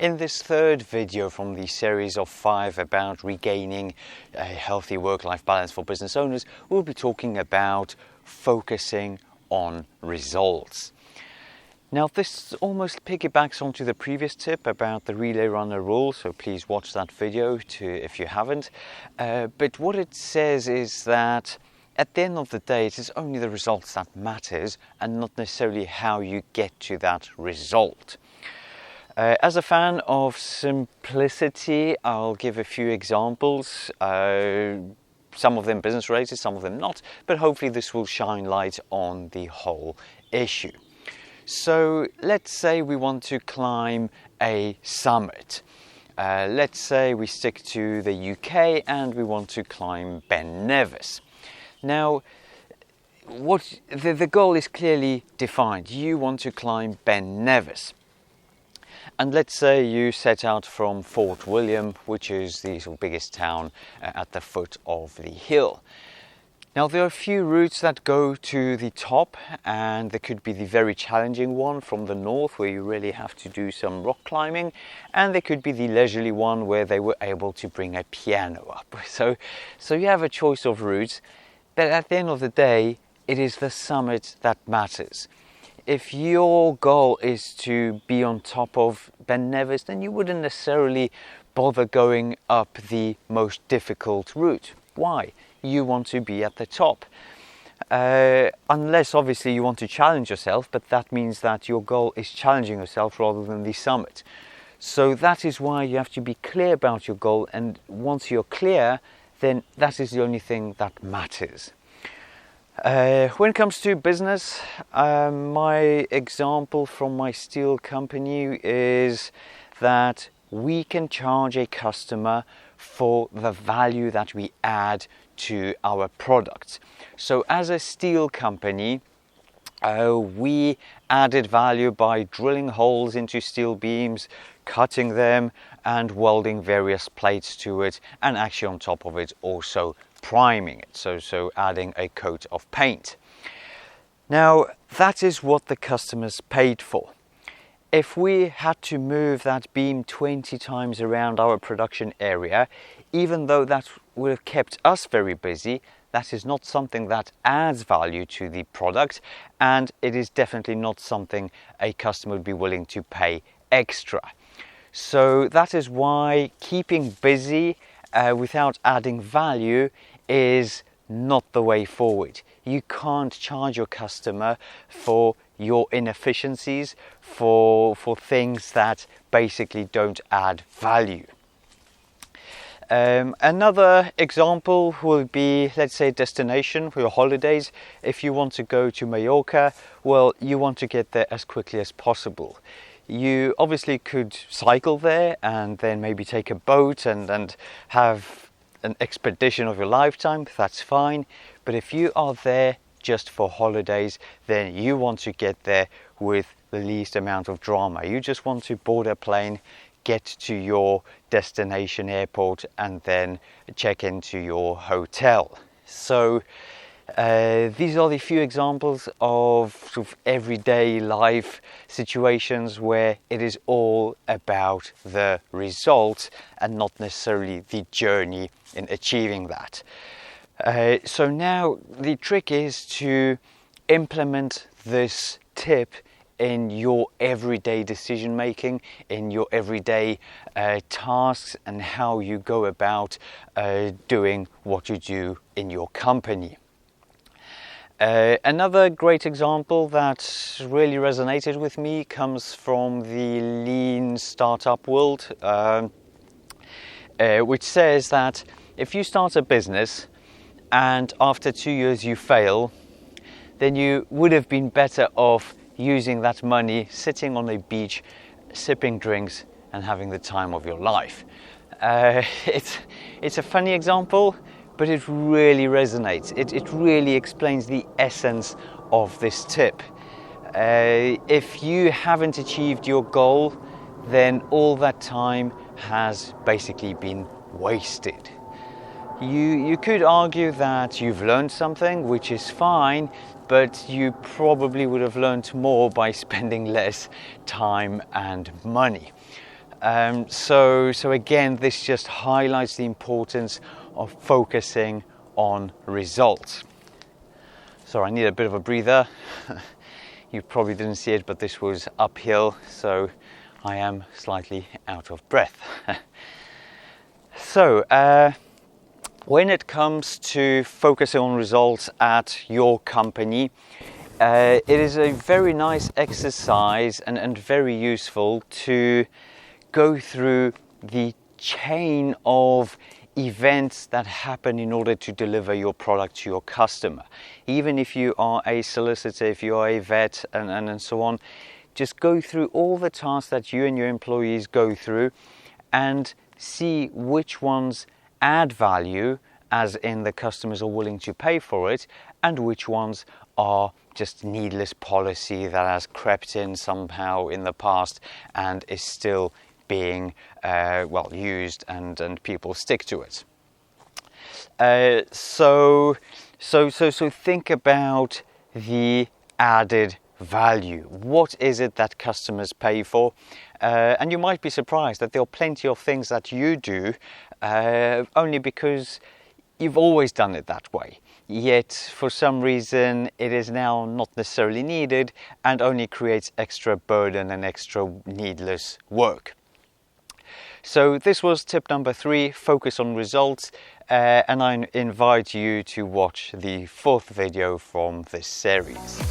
In this third video from the series of 5 about regaining a healthy work-life balance for business owners, we'll be talking about focusing on results. Now this almost piggybacks onto the previous tip about the relay runner rule, so please watch that video if you haven't. But what it says is that at the end of the day, it is only the results that matters and not necessarily how you get to that result. As a fan of simplicity, I'll give a few examples, some of them business related, some of them not, but hopefully this will shine light on the whole issue. So let's say we want to climb a summit. Let's say we stick to the UK and we want to climb Ben Nevis. Now, the goal is clearly defined. You want to climb Ben Nevis. And let's say you set out from Fort William, which is the biggest town at the foot of the hill. Now there are a few routes that go to the top, and there could be the very challenging one from the north where you really have to do some rock climbing, and there could be the leisurely one where they were able to bring a piano up. So you have a choice of routes, but at the end of the day, it is the summit that matters. If your goal is to be on top of Ben Nevis, then you wouldn't necessarily bother going up the most difficult route. Why? You want to be at the top. Unless obviously you want to challenge yourself, but that means that your goal is challenging yourself rather than the summit. So that is why you have to be clear about your goal, and once you're clear, then that is the only thing that matters. When it comes to business, my example from my steel company is that we can charge a customer for the value that we add to our products. So as a steel company, we added value by drilling holes into steel beams, cutting them and welding various plates to it, and actually on top of it also priming it, so adding a coat of paint. Now that is what the customers paid for. If we had to move that beam 20 times around our production area, even though that would have kept us very busy, that is not something that adds value to the product, and it is definitely not something a customer would be willing to pay extra. So that is why keeping busy without adding value is not the way forward. You can't charge your customer for your inefficiencies, for things that basically don't add value. Another example will be, let's say, destination for your holidays. If you want to go to Mallorca, well, you want to get there as quickly as possible. You obviously could cycle there and then maybe take a boat and have an expedition of your lifetime. That's fine. But if you are there just for holidays, then you want to get there with the least amount of drama. You just want to board a plane, get to your destination airport, and then check into your hotel. So these are the few examples of sort of everyday life situations where it is all about the result and not necessarily the journey in achieving that. So now the trick is to implement this tip in your everyday decision making, in your everyday tasks, and how you go about doing what you do in your company. Another great example that really resonated with me comes from the lean startup world, which says that if you start a business and after 2 years you fail, then you would have been better off using that money sitting on a beach, sipping drinks and having the time of your life. It's a funny example, but it really resonates. It really explains the essence of this tip. If you haven't achieved your goal, then all that time has basically been wasted. You could argue that you've learned something, which is fine, but you probably would have learned more by spending less time and money. So again, this just highlights the importance of focusing on results. Sorry, I need a bit of a breather. You probably didn't see it, but this was uphill, so I am slightly out of breath. So, when it comes to focusing on results at your company, it is a very nice exercise and very useful to go through the chain of events that happen in order to deliver your product to your customer. Even if you are a solicitor, if you are a vet and so on, just go through all the tasks that you and your employees go through and see which ones add value, as in the customers are willing to pay for it, and which ones are just needless policy that has crept in somehow in the past and is still being used and people stick to it. So think about the added value. What is it that customers pay for? And you might be surprised that there are plenty of things that you do only because you've always done it that way. Yet for some reason it is now not necessarily needed and only creates extra burden and extra needless work. So this was tip number 3, focus on results, and I invite you to watch the 4th video from this series.